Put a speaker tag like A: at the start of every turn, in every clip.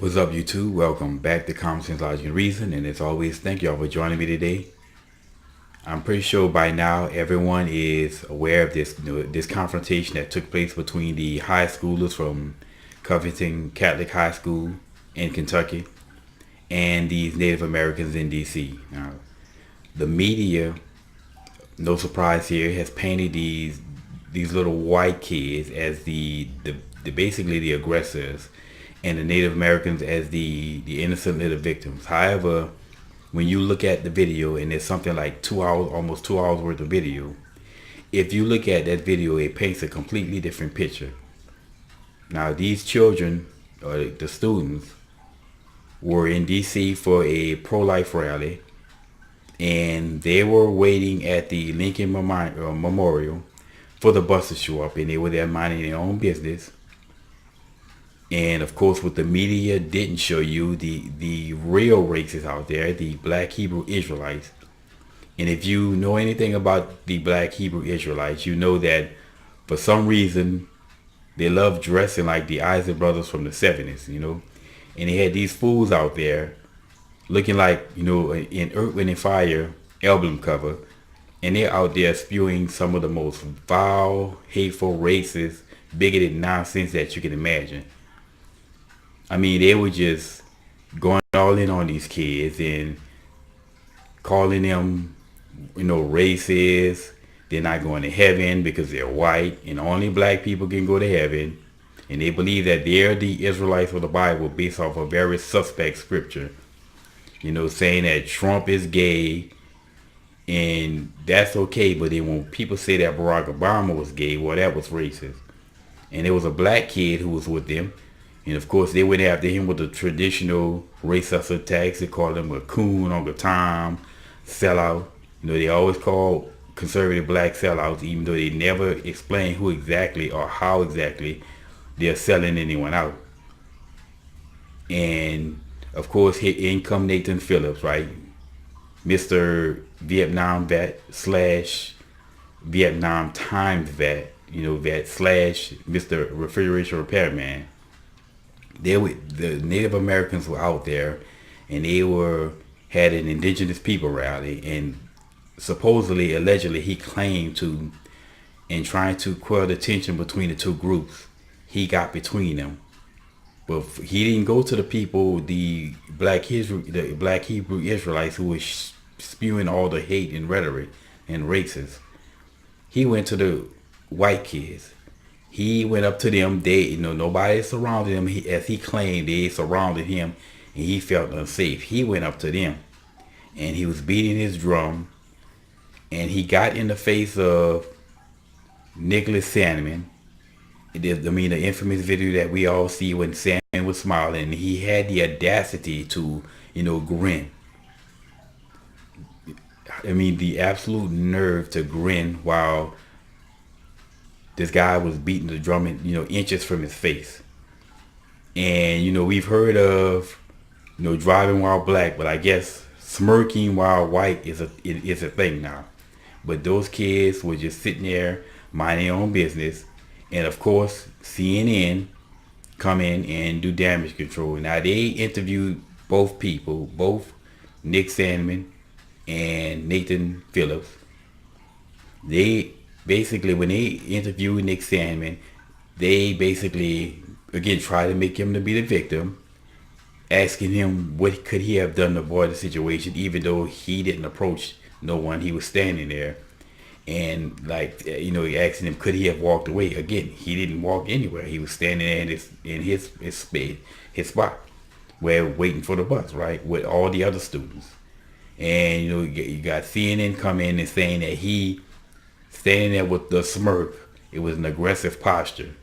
A: What's up, YouTube? Welcome back to Conversations, Logic, and Reason. And as always, thank y'all for joining me today. I'm pretty sure by now everyone is aware of this confrontation that took place between the high schoolers from Covington Catholic High School in Kentucky and these Native Americans in D.C. Now, the media, no surprise here, has painted these little white kids as the basically the aggressors, and the Native Americans as the innocent little victims. However, when you look at the video, and it's something like 2 hours, almost 2 hours worth of video, if you look at that video, it paints a completely different picture. Now, these children, or the students, were in DC for a pro-life rally, and they were waiting at the Lincoln Memorial for the bus to show up, and they were there minding their own business. And of course, what the media didn't show you, the real racists out there, the black Hebrew Israelites. And if you know anything about the black Hebrew Israelites, you know that for some reason they love dressing like the Isaac brothers from the 70s, And they had these fools out there looking like, in Earth, Wind and Fire album cover. And they're out there spewing some of the most vile, hateful, racist, bigoted nonsense that you can imagine. I mean, they were just going all in on these kids and calling them, racist. They're not going to heaven because they're white, and only black people can go to heaven. And they believe that they're the Israelites of the Bible based off a very suspect scripture. Saying that Trump is gay, and that's okay. But then when people say that Barack Obama was gay, well, that was racist. And there was a black kid who was with them. And of course, they went after him with the traditional racist attacks. They called him a coon, Uncle Tom, sellout. They always call conservative black sellouts, even though they never explain who exactly or how exactly they're selling anyone out. And of course, here in come Nathan Phillips, right? Mr. Vietnam vet slash Vietnam Times vet, vet slash Mr. Refrigeration Repairman. The Native Americans were out there, and they had an indigenous people rally, and supposedly, allegedly, he claimed to, in trying to quell the tension between the two groups, he got between them. But he didn't go to the people, the black Hebrew Israelites who were spewing all the hate and rhetoric and racist. He went to the white kids. He went up to them. Nobody surrounded him. As he claimed, they surrounded him, and he felt unsafe. He went up to them, and he was beating his drum, and he got in the face of Nicholas Sandman. The infamous video that we all see when Sandman was smiling, and he had the audacity to, grin. The absolute nerve to grin while this guy was beating the drum, inches from his face. And, we've heard of, driving while black, but I guess smirking while white is a thing now. But those kids were just sitting there minding their own business. And of course, CNN come in and do damage control. Now, they interviewed both people, both Nick Sandman and Nathan Phillips. They basically, when they interviewed Nick Sandman, they basically, again, try to make him to be the victim, asking him what could he have done to avoid the situation, even though he didn't approach no one. He was standing there, and asking him, could he have walked away? Again, he didn't walk anywhere. He was standing there in his spot, where waiting for the bus, right, with all the other students. And you got CNN come in and saying that he standing there with the smirk, it was an aggressive posture.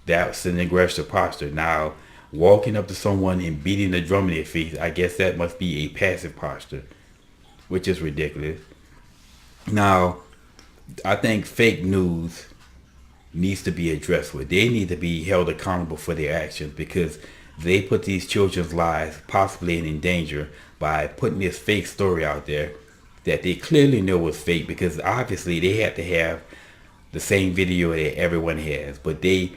A: That's an aggressive posture. Now, walking up to someone and beating the drum in their face, I guess that must be a passive posture, which is ridiculous. Now, I think fake news needs to be addressed with. They need to be held accountable for their actions, because they put these children's lives possibly in danger by putting this fake story out there that they clearly know was fake, because obviously they had to have the same video that everyone has, but they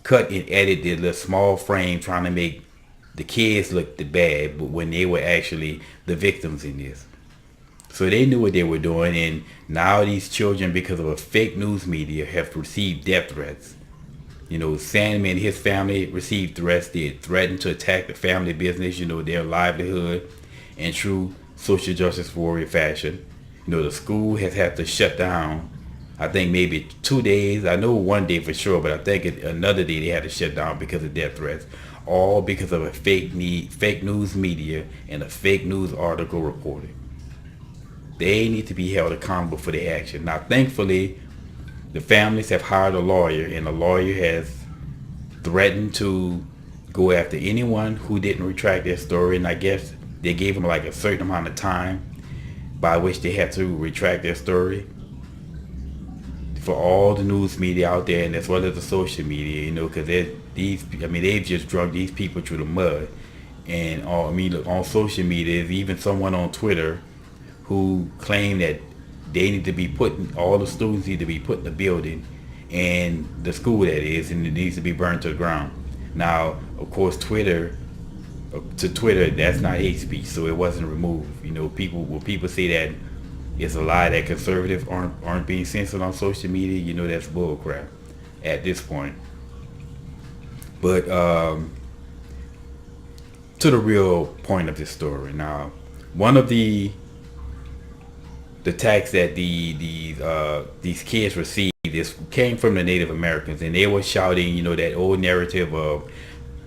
A: cut and edited the small frame trying to make the kids looked bad, but when they were actually the victims in this. So they knew what they were doing, and now these children, because of a fake news media, have received death threats. You know, Sandman and his family received threats. They had threatened to attack the family business, you know, their livelihood, in true social justice warrior fashion. You know, the school has had to shut down. I think maybe 2 days. I know one day for sure, but I think another day they had to shut down because of death threats. All because of a fake news media and a fake news article reporting. They need to be held accountable for their action. Now, thankfully, the families have hired a lawyer, and the lawyer has threatened to go after anyone who didn't retract their story. And I guess they gave them like a certain amount of time by which they had to retract their story. For all the news media out there, and as well as the social media, you know, because they've just drug these people through the mud. And look, on social media, there's even someone on Twitter who claimed that they need to be all the students need to be put in the building, and the school that is, and it needs to be burned to the ground. Now, of course, Twitter, that's not hate speech, so it wasn't removed. You know, when people say that it's a lie that conservatives aren't being censored on social media, you know that's bullcrap at this point. But to the real point of this story. Now, one of the attacks that these kids received, this came from the Native Americans, and they were shouting, you know, that old narrative of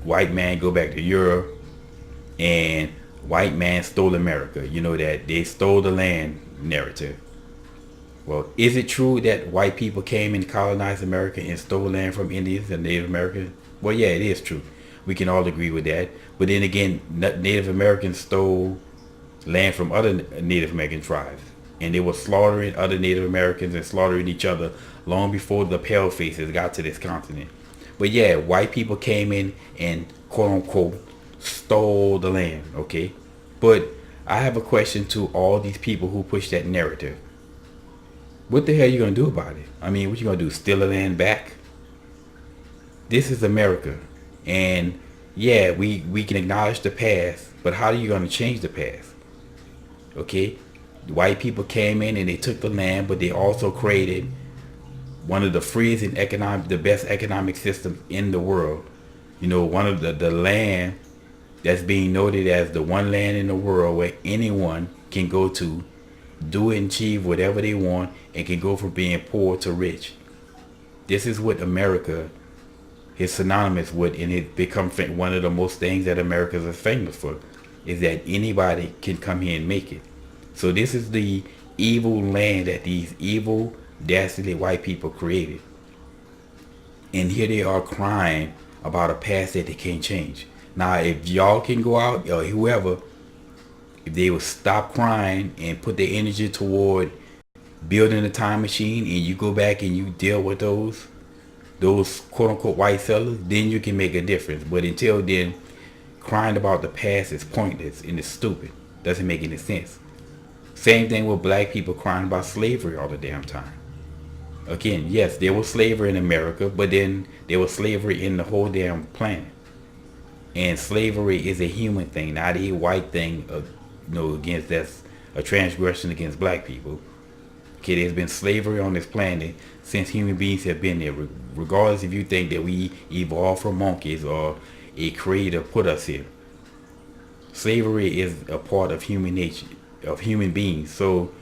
A: white man go back to Europe and white man stole America. You know, that they stole the land narrative. Well, is it true that white people came and colonized America and stole land from Indians and Native Americans? Well, yeah, it is true. We can all agree with that. But then again, Native Americans stole land from other Native American tribes, and they were slaughtering other Native Americans and slaughtering each other long before the pale faces got to this continent. But yeah, white people came in and quote unquote stole the land, okay? But I have a question to all these people who push that narrative. What the hell are you going to do about it? I mean, what you going to do, steal the land back? This is America. And yeah, we can acknowledge the past, but how are you going to change the past? Okay? White people came in and they took the land, but they also created one of the freest and the best economic systems in the world. You know, one of the land that's being noted as the one land in the world where anyone can go to, do and achieve whatever they want, and can go from being poor to rich. This is what America is synonymous with, and it become one of the most things that America is famous for, is that anybody can come here and make it. So this is the evil land that these evil, dastardly white people created. And here they are crying about a past that they can't change. Now, if y'all can go out, or whoever, if they would stop crying and put their energy toward building a time machine, and you go back and you deal with those quote unquote white sellers, then you can make a difference. But until then, crying about the past is pointless and it's stupid. Doesn't make any sense. Same thing with black people crying about slavery all the damn time. Again, yes, there was slavery in America, but then there was slavery in the whole damn planet. And slavery is a human thing, not a white thing. Against that's a transgression against black people. Okay, there's been slavery on this planet since human beings have been there. Regardless if you think that we evolved from monkeys or a creator put us here. Slavery is a part of human nature, of human beings. So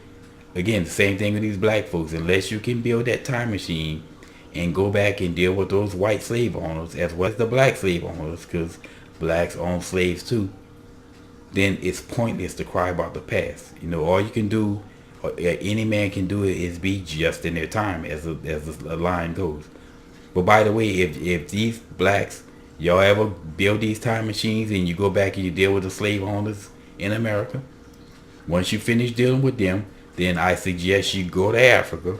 A: again, the same thing with these black folks. Unless you can build that time machine and go back and deal with those white slave owners as well as the black slave owners, because blacks own slaves too, then it's pointless to cry about the past. You know, all you can do, or any man can do, it is be just in their time, as the line goes. But by the way, if these blacks, y'all ever build these time machines and you go back and you deal with the slave owners in America, once you finish dealing with them, then I suggest you go to Africa,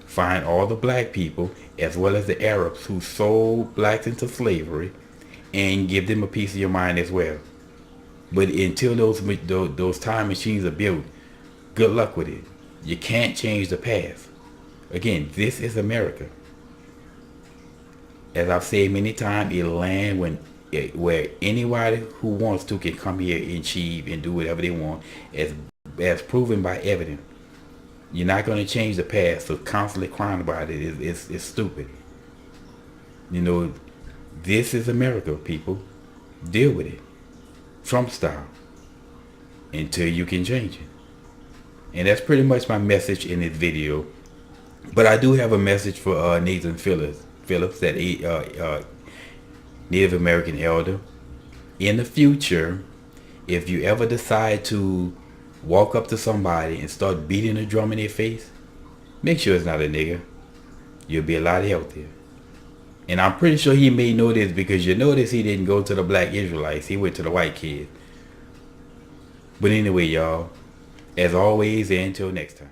A: find all the black people as well as the Arabs who sold blacks into slavery, and give them a piece of your mind as well. But until those time machines are built, good luck with it. You can't change the past. Again, this is America. As I've said many times, a land when where anybody who wants to can come here and achieve and do whatever they want, as proven by evidence. You're not going to change the past, so constantly crying about it is stupid. You know, this is America, people. Deal with it. Trump style. Until you can change it. And that's pretty much my message in this video. But I do have a message for Nathan Phillips, that Native American elder. In the future, if you ever decide to walk up to somebody and start beating a drum in their face, make sure it's not a nigga. You'll be a lot healthier. And I'm pretty sure he may know this, because you notice he didn't go to the black Israelites. He went to the white kids. But anyway, y'all, as always, and until next time.